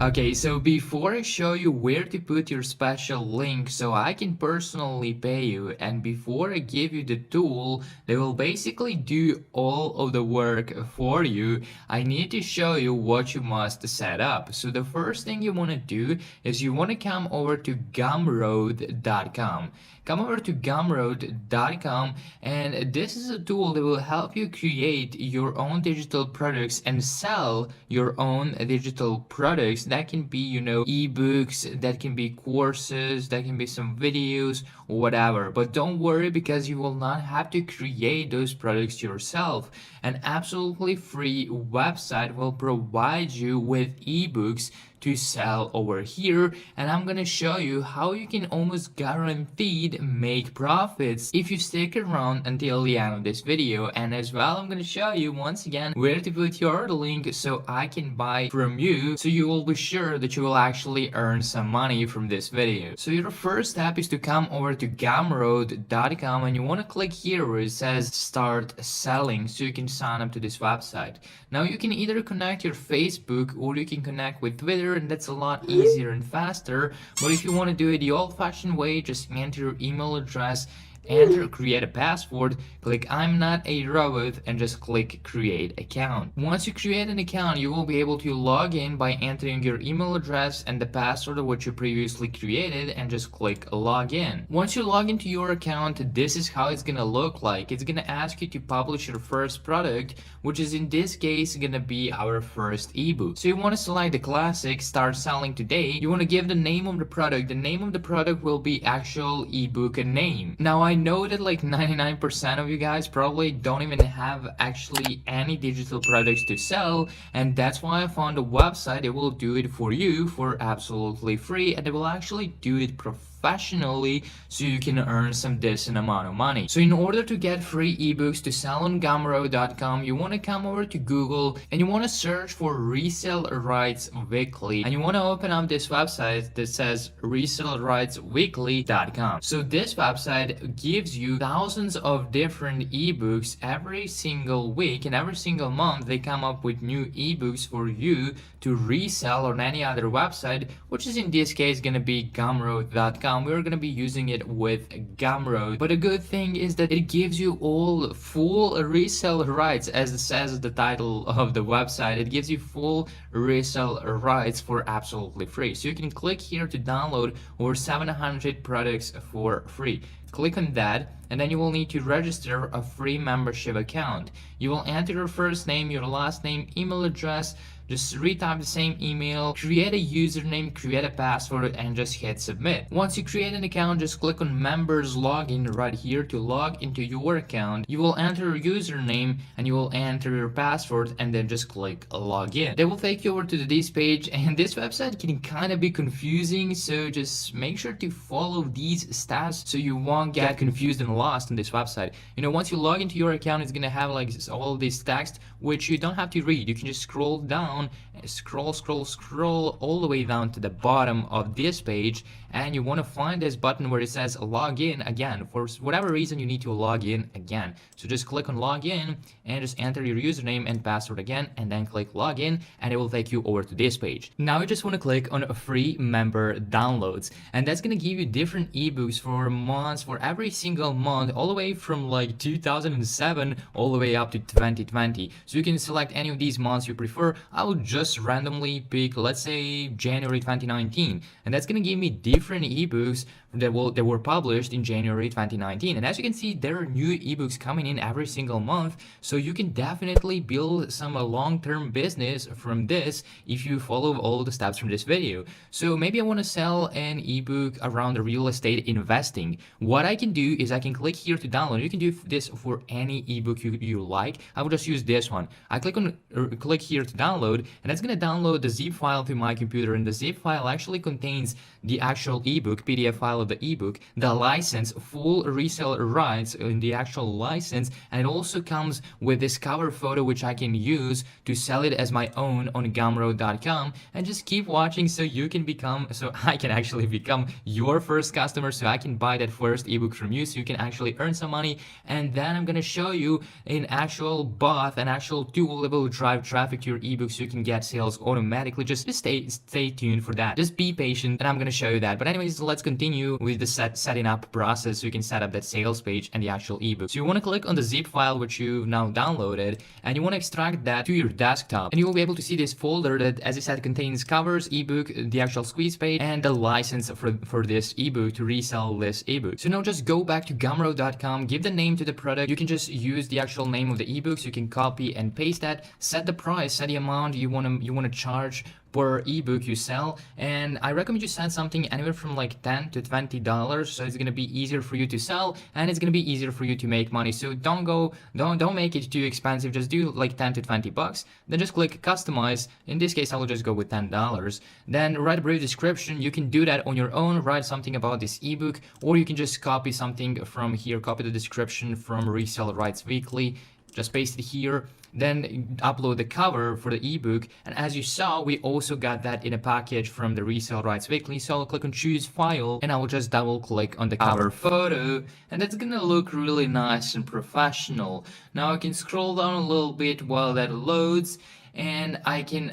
Okay, so before I show you where to put your special link so I can personally pay you, and before I give you the tool that will basically do all of the work for you, I need to show you what you must set up. So the first thing you want to do is you want to come over to gumroad.com. Come over to gumroad.com, and this is a tool that will help you create your own digital products and sell your own digital products. That can be, ebooks, that can be courses, that can be some videos, whatever. But don't worry, because you will not have to create those products yourself. An absolutely free website will provide you with ebooks to sell over here, and I'm gonna show you how you can almost guaranteed make profits if you stick around until the end of this video. And as well, I'm gonna show you once again where to put your link so I can buy from you, so you will be sure that you will actually earn some money from this video. So your first step is to come over to gumroad.com, and you want to click here where it says start selling, so you can sign up to this website. Now you can either connect your Facebook or you can connect with Twitter, and that's a lot easier and faster. But if you want to do it the old-fashioned way, just enter your email address, enter create a password, click I'm not a robot, and just click create account. Once you create an account, you will be able to log in by entering your email address and the password of what you previously created, and just click log in. Once you log into your account, this is how it's gonna look like. It's gonna ask you to publish your first product, which is in this case gonna be our first ebook. So you want to select the classic start selling today. You want to give the name of the product. The name of the product will be actual ebook name. Now I know that like 99% of you guys probably don't even have actually any digital products to sell, and that's why I found a website that will do it for you for absolutely free, and they will actually do it professionally, so you can earn some decent amount of money. So in order to get free ebooks to sell on gumroad.com, you want to come over to Google and you want to search for Resale Rights Weekly, and you want to open up this website that says resaleRightsWeekly.com. So this website gives you thousands of different ebooks every single week, and every single month they come up with new ebooks for you to resell on any other website, which is in this case going to be gumroad.com. We're going to be using it with Gumroad. But a good thing is that it gives you all full resale rights, as it says the title of the website. It gives you full resale rights for absolutely free. So you can click here to download over 700 products for free. Click on that, and then you will need to register a free membership account. You will enter your first name, your last name, email address, just retype the same email, create a username, create a password, and just hit submit. Once you create an account, just click on members login right here to log into your account. You will enter your username and you will enter your password, and then just click login. They will take you over to this page, and this website can kind of be confusing, so just make sure to follow these steps so you won't get confused and lost on this website. Once you log into your account, it's gonna have like all this text which you don't have to read. You can just scroll down, scroll all the way down to the bottom of this page, and you want to find this button where it says log in again. For whatever reason, you need to log in again, so just click on log in and just enter your username and password again, and then click log in, and it will take you over to this page. Now you just want to click on free member downloads, and that's going to give you different ebooks for months, for every single month, all the way from like 2007 all the way up to 2020. So you can select any of these months you prefer. I will just randomly pick, let's say, January 2019, and that's going to give me different ebooks that were published in January 2019. And as you can see, there are new ebooks coming in every single month, so you can definitely build some long-term business from this if you follow all the steps from this video. So maybe I want to sell an ebook around real estate investing. What I can do is I can click here to download. You can do this for any ebook you like. I will just use this one. I click here to download, and it's going to download the zip file to my computer, and the zip file actually contains the actual ebook. PDF file file of the ebook, the license, full resale rights in the actual license, and it also comes with this cover photo which I can use to sell it as my own on gumroad.com. And just keep watching so I can actually become your first customer, so I can buy that first ebook from you, so you can actually earn some money. And then I'm gonna show you an actual bot, an actual tool that will drive traffic to your ebook so you can get sales automatically. Just stay tuned for that. Just be patient and I'm gonna show you that. But anyways, let's continue with the setting up process so you can set up that sales page and the actual ebook. So you want to click on the zip file which you've now downloaded, and you want to extract that to your desktop, and you will be able to see this folder that, as I said, contains covers, ebook, the actual squeeze page, and the license for this ebook to resell this ebook. So now just go back to gumroad.com, give the name to the product. You can just use the actual name of the ebook, so you can copy and paste that, set the price, set the amount you want to charge per ebook you sell, and I recommend you set something anywhere from like $10 to $20, so it's gonna be easier for you to sell and it's gonna be easier for you to make money. So don't make it too expensive, just do like 10 to 20 bucks, then just click customize. In this case I will just go with $10. Then write a brief description. You can do that on your own, write something about this ebook, or you can just copy something from here, copy the description from Resale Rights Weekly, just paste it here, then upload the cover for the ebook. And as you saw, we also got that in a package from the Resale Rights Weekly. So I'll click on choose file and I will just double click on the cover photo, and that's gonna look really nice and professional. Now I can scroll down a little bit while that loads, and I can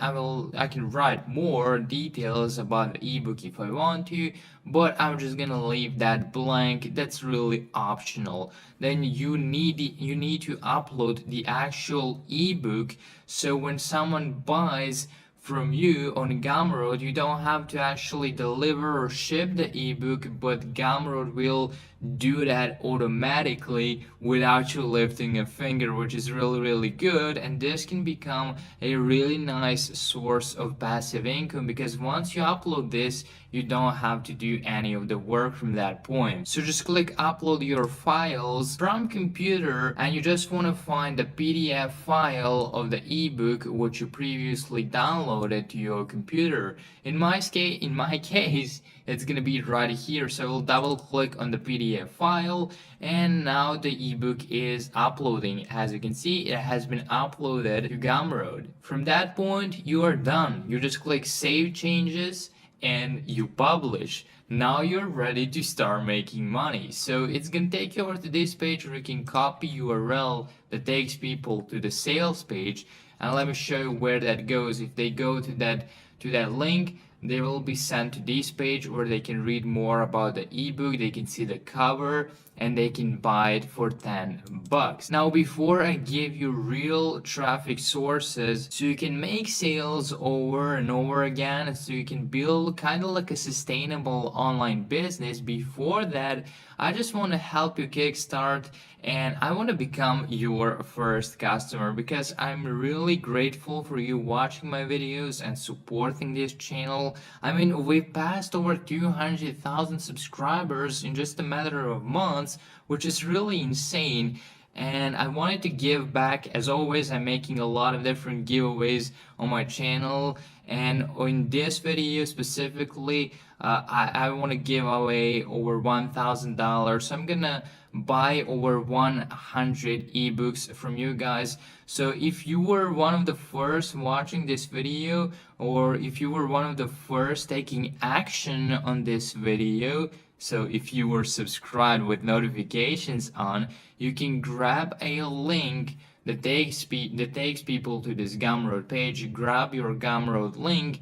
write more details about the ebook if I want to, but I'm just gonna leave that blank. That's really optional. Then you need to upload the actual ebook, so when someone buys from you on Gumroad, you don't have to actually deliver or ship the ebook, but Gumroad will do that automatically without you lifting a finger, which is really good. And this can become a really nice source of passive income, because once you upload this, you don't have to do any of the work from that point. So just click upload your files from computer, and you just want to find the PDF file of the ebook which you previously downloaded to your computer. In my case, it's gonna be right here. So we'll double click on the PDF file, and now the ebook is uploading. As you can see, it has been uploaded to Gumroad. From that point, you are done. You just click save changes and you publish. Now you're ready to start making money. So it's gonna take you over to this page where you can copy URL that takes people to the sales page, and let me show you where that goes. If they go to that link, they will be sent to this page where they can read more about the ebook, they can see the cover, and they can buy it for 10 bucks. Now, before I give you real traffic sources so you can make sales over and over again, so you can build kind of like a sustainable online business, before that, I just want to help you kickstart, and I want to become your first customer, because I'm really grateful for you watching my videos and supporting this channel. I mean, we've passed over 200,000 subscribers in just a matter of months, which is really insane. And I wanted to give back. As always, I'm making a lot of different giveaways on my channel, and in this video specifically, I want to give away over $1,000. So I'm gonna buy over 100 ebooks from you guys. So if you were one of the first watching this video, or if you were one of the first taking action on this video, so if you were subscribed with notifications on, you can grab a link that takes people to this Gumroad page. Grab your Gumroad link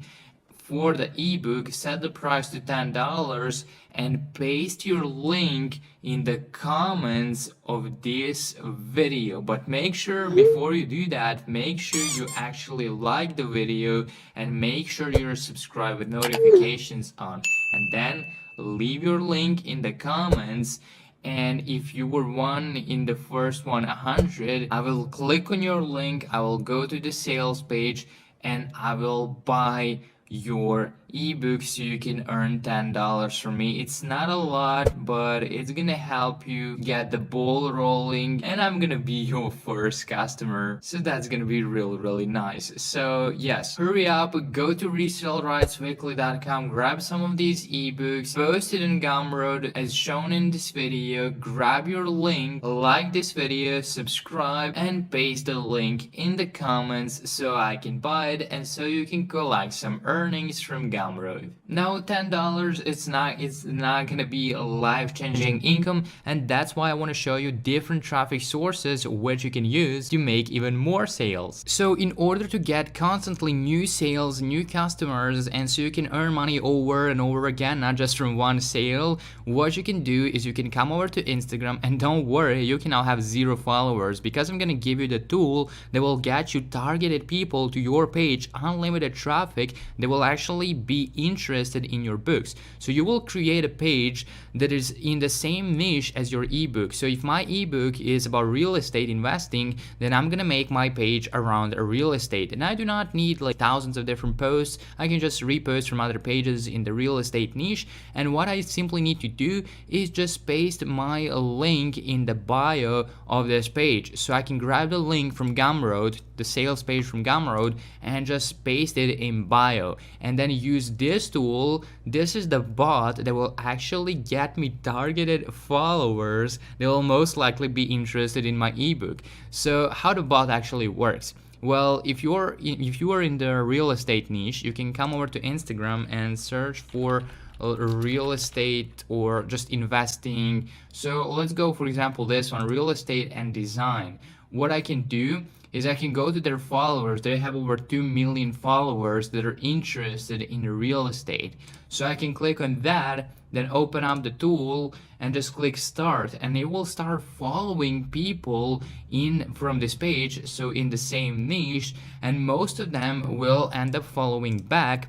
for the ebook, set the price to $10, and paste your link in the comments of this video. But make sure, before you do that, make sure you actually like the video and make sure you're subscribed with notifications on, and then leave your link in the comments. And if you were one in the first 100, I will click on your link, I will go to the sales page, and I will buy your ebook so you can earn $10 from me. It's not a lot, but it's gonna help you get the ball rolling, and I'm gonna be your first customer. So that's gonna be really nice. So yes, hurry up, go to resellrightsweekly.com, grab some of these ebooks, post it in Gumroad as shown in this video, grab your link, like this video, subscribe, and paste the link in the comments so I can buy it and so you can collect some earnings from Gumroad. Now $10, it's not gonna be a life-changing income, and that's why I want to show you different traffic sources which you can use to make even more sales. So in order to get constantly new sales, new customers, and so you can earn money over and over again, not just from one sale, what you can do is you can come over to Instagram, and don't worry, you can now have 0 followers because I'm gonna give you the tool that will get you targeted people to your page, unlimited traffic that will actually be interested in your books. So you will create a page that is in the same niche as your ebook. So if my ebook is about real estate investing, then I'm gonna make my page around a real estate, and I do not need like thousands of different posts. I can just repost from other pages in the real estate niche, and what I simply need to do is just paste my link in the bio of this page. So I can grab the link from Gumroad, the sales page from Gumroad, and just paste it in bio, and then use this tool. This is the bot that will actually get me targeted followers that will most likely be interested in my ebook. So how the bot actually works? Well, if you are in the real estate niche, you can come over to Instagram and search for real estate or just investing. So let's go, for example, this one, real estate and design. What I can do is I can go to their followers. They have over 2 million followers that are interested in real estate. So I can click on that, then open up the tool and just click start, and it will start following people in from this page, so in the same niche, and most of them will end up following back.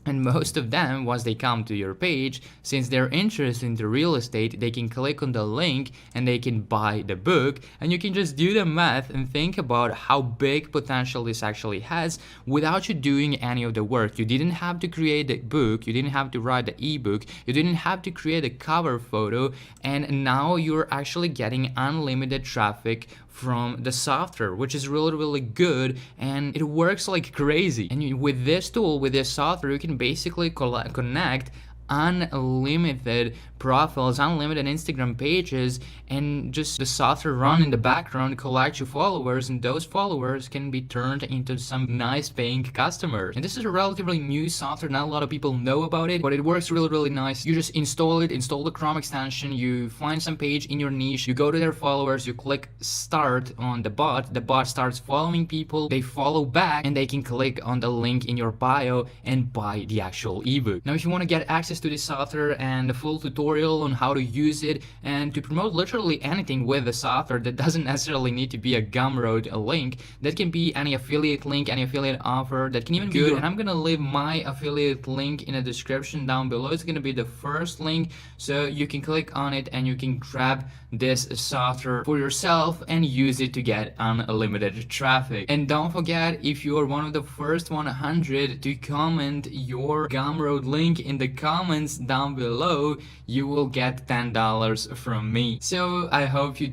And most of them, once they come to your page, since they're interested in the real estate, they can click on the link and they can buy the book. And you can just do the math and think about how big potential this actually has without you doing any of the work. You didn't have to create the book, you didn't have to write the ebook, you didn't have to create a cover photo, and now you're actually getting unlimited traffic from the software, which is really good, and it works like crazy. And with this tool, with this software, you can basically connect unlimited profiles, unlimited Instagram pages, and just the software run in the background, collect your followers, and those followers can be turned into some nice paying customers. And this is a relatively new software, not a lot of people know about it, but it works really nice. You just install it, install the Chrome extension, you find some page in your niche, you go to their followers, you click start on the bot starts following people, they follow back, and they can click on the link in your bio and buy the actual ebook. Now if you want to get access to this software and the full tutorial on how to use it and to promote literally anything with the software, that doesn't necessarily need to be a Gumroad link, that can be any affiliate link, any affiliate offer, that can even be good. And I'm gonna leave my affiliate link in the description down below. It's gonna be the first link, so you can click on it and you can grab this software for yourself and use it to get unlimited traffic. And don't forget, if you are one of the first 100 to comment your Gumroad link in the comments down below, you will get $10 from me. So I hope you